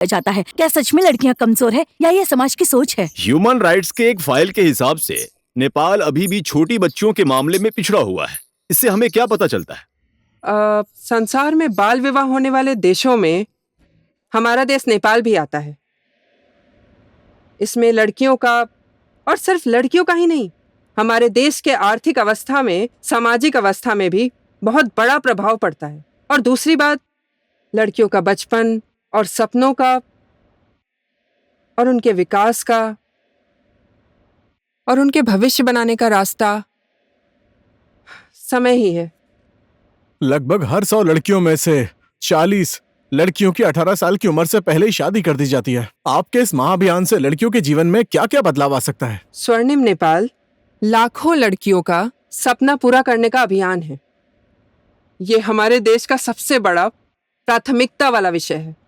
जाता है। क्या सच में लड़कियां कमजोर है या ये समाज की सोच है? ह्यूमन राइट्स के एक फाइल के हिसाब से नेपाल अभी भी छोटी बच्चियों के मामले में पिछड़ा हुआ है। इससे हमें क्या पता चलता है? संसार में बाल विवाह होने वाले देशों में हमारा देश नेपाल भी आता है। इसमें लड़कियों का, और सिर्फ लड़कियों का ही नहीं, हमारे देश के आर्थिक अवस्था में, सामाजिक अवस्था में भी बहुत बड़ा प्रभाव पड़ता है। और दूसरी बात, लड़कियों का बचपन और सपनों का और उनके विकास का और उनके भविष्य बनाने का रास्ता समय ही है। लगभग हर 100 लड़कियों में से 40 लड़कियों की 18 साल की उम्र से पहले ही शादी कर दी जाती है। आपके इस महाअभियान से लड़कियों के जीवन में क्या क्या बदलाव आ सकता है? स्वर्णिम नेपाल लाखों लड़कियों का सपना पूरा करने का अभियान है। ये हमारे देश का सबसे बड़ा प्राथमिकता वाला विषय है।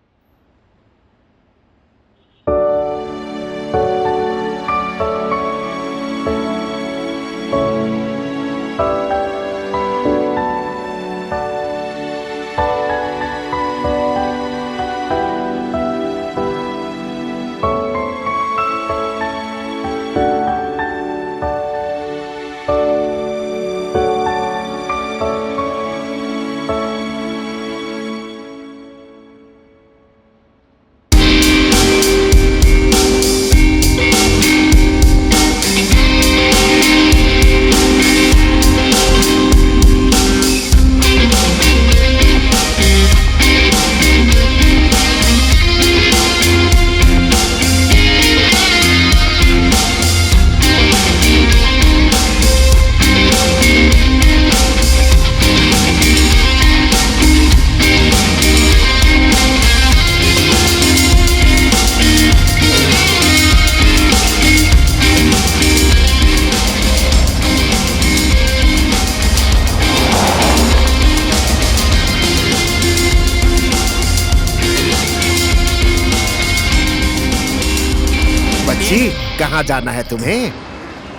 कहाँ जाना है तुम्हें?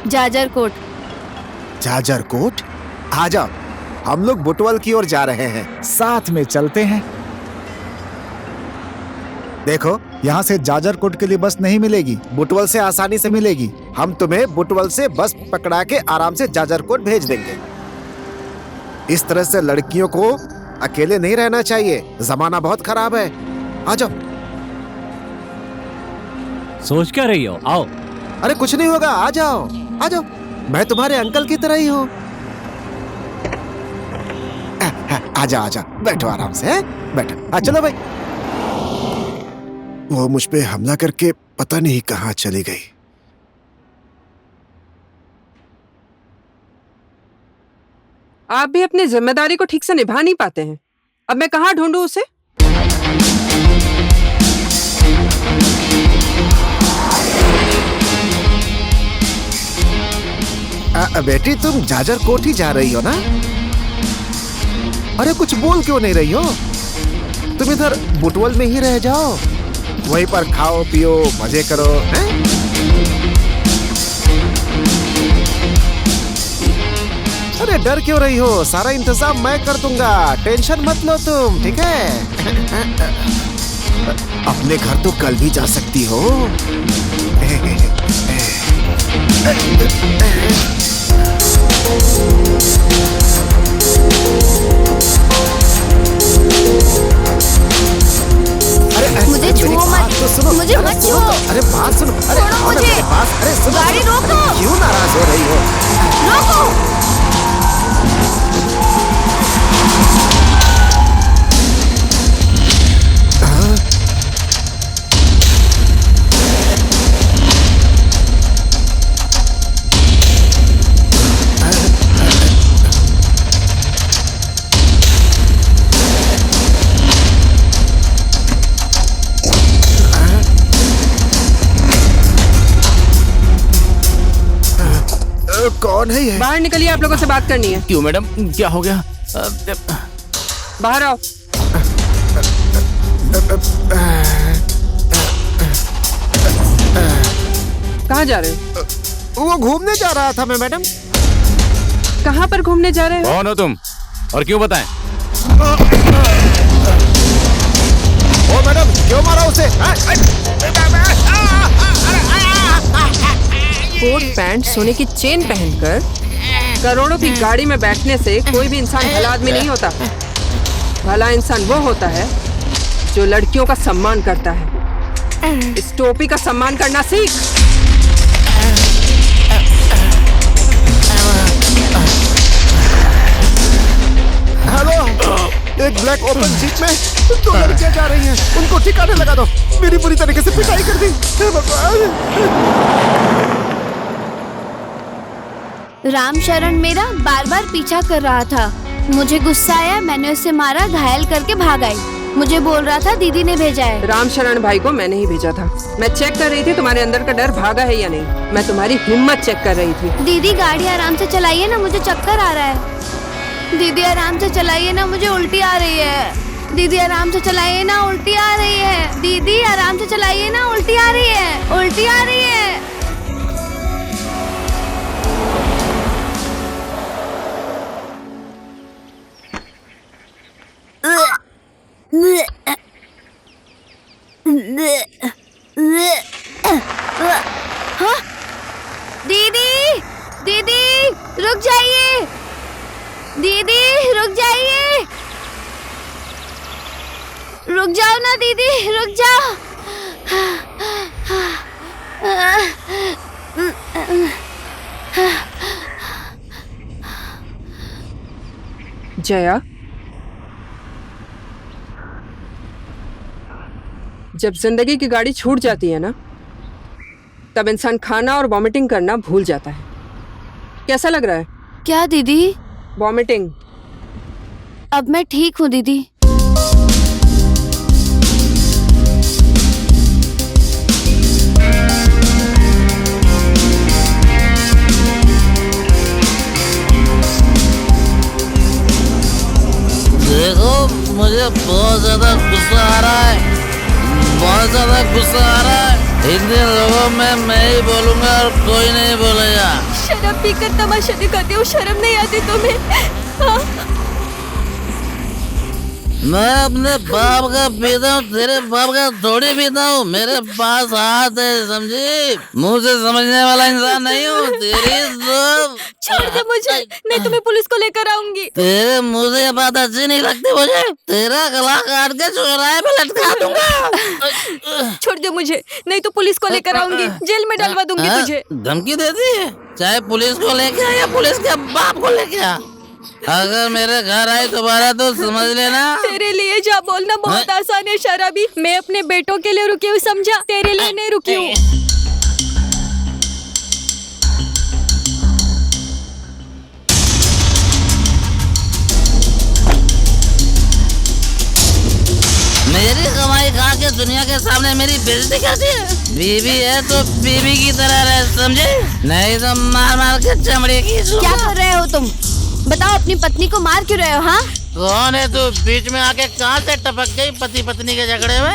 जाजरकोट। जाजरकोट? आ जाओ, हम लोग बुटवल की ओर जा रहे हैं। साथ में चलते हैं। देखो, यहाँ से जाजरकोट के लिए बस नहीं मिलेगी, बुटवल से आसानी से मिलेगी। हम तुम्हें बुटवल से बस पकड़ा के आराम से जाजरकोट भेज देंगे। इस तरह से लड़कियों को अकेले नहीं रहना चाहिए, जमाना बहुत खराब है। आ जाओ। सोच क्या रही हो? आओ। अरे कुछ नहीं होगा, आ जाओ आ जाओ, मैं तुम्हारे अंकल की तरह ही हूँ। आ जाओ आ जाओ, बैठो आराम से, बैठो। चलो भाई। वो मुझ पे हमला करके पता नहीं कहाँ चली गई। आप भी अपनी जिम्मेदारी को ठीक से निभा नहीं पाते हैं। अब मैं कहाँ ढूंढूं उसे? बेटी, तुम जाजरकोट ही जा रही हो ना? अरे कुछ बोल क्यों नहीं रही हो? तुम इधर बुटवल में ही रह जाओ, वहीं पर खाओ पियो मजे करो, हैं? अरे डर क्यों रही हो? सारा इंतजाम मैं कर दूंगा, टेंशन मत लो तुम, ठीक है? अपने घर तो कल भी जा सकती हो। मुझे छुओ मत, तो सुनो, मुझे मत छुओ। अरे बात सुनो, अरे छोड़ो मुझे। अरे सुनो, गाड़ी रोको। क्यों नाराज हो रही हो? रोको। कौन है ये? बाहर निकलिए, आप लोगों से बात करनी है। क्यों मैडम, क्या हो गया? बाहर आओ। कहाँ जा रहे हो? वो घूमने जा रहा था मैं, मैडम। कहाँ पर घूमने जा रहे हो? कौन हो तुम और क्यों बताएं? ओ मैडम, क्यों मारा उसे? कोट पैंट सोने की चेन पहनकर करोड़ों की गाड़ी में बैठने से कोई भी इंसान भला आदमी नहीं होता। भला इंसान वो होता है जो लड़कियों का सम्मान करता है। इस टोपी का सम्मान करना सीख। हेलो, एक ब्लैक ओपन जीप में 2 लड़कियां जा रही हैं, उनको ठिकाने लगा दो। मेरी पूरी तरीके से पिटाई कर दी। हे भगवान। रामशरण मेरा बार बार पीछा कर रहा था। मुझे गुस्सा आया, मैंने उसे मारा, घायल करके भाग आई। मुझे बोल रहा था दीदी ने भेजा है। रामशरण भाई को मैंने ही भेजा था। मैं चेक कर रही थी तुम्हारे अंदर का डर भागा है या नहीं। मैं तुम्हारी हिम्मत चेक कर रही थी। दीदी गाड़ी आराम से चलाइए ना, मुझे चक्कर आ रहा है। दीदी आराम से चलाइए ना, मुझे उल्टी आ रही है। दीदी आराम से चलाइए ना, उल्टी आ रही है। दीदी आराम से चलाइए ना, उल्टी आ रही है, उल्टी आ रही है। हाँ? दीदी, दीदी रुक जाइए। दीदी रुक जाइए। रुक जाओ ना दीदी, रुक जाओ। जया, जब जिंदगी की गाड़ी छूट जाती है ना, तब इंसान खाना और वॉमिटिंग करना भूल जाता है। कैसा लग रहा है? क्या दीदी? वॉमिटिंग। अब मैं ठीक हूँ दीदी। देखो, मुझे बहुत ज्यादा गुस्सा आ रहा है, बहुत ज्यादा गुस्सा आ रहा है। हिंदी लोगों में मैं ही बोलूंगा और कोई नहीं बोलेगा। शराब पीकर तमाशा दिखाते हो, शर्म नहीं आती तुम्हें? हाँ? मैं अपने बाप का पीता हूँ, तेरे बाप का थोड़ी पीता हूँ। मेरे पास हाथ है, समझी? मुंह से समझने वाला इंसान नहीं हूँ। तेरी तो छोड़ दे मुझे, नहीं तो मैं पुलिस को लेकर आऊंगी। तेरे मुंह से ये बात अच्छी नहीं लगती मुझे। तेरा गला काट के चौराहे पे लटका दूंगा। छोड़ दे मुझे, नहीं तो पुलिस को लेकर आऊंगी, जेल में डलवा दूंगी तुझे। धमकी देती है? चाहे पुलिस को लेके आ या पुलिस के बाप को लेके आ। अगर मेरे घर आए दोबारा तो समझ लेना। तेरे लिए जा बोलना बहुत आसान है शराबी। मैं अपने बेटों के लिए रुकी हूँ, समझा? तेरे लिए नहीं रुकी हूँ। मेरी कमाई खा के दुनिया के सामने मेरी बेइज्जती करती है। बीवी है तो बीवी की तरह रहे, समझे? नहीं तो मार मार के चमड़ी की। क्या कर रहे हो तुम? बताओ, अपनी पत्नी को मार क्यों रहे हो? हाँ, कौन है तू? बीच में आके कहाँ से टपक गई पति पत्नी के झगड़े में?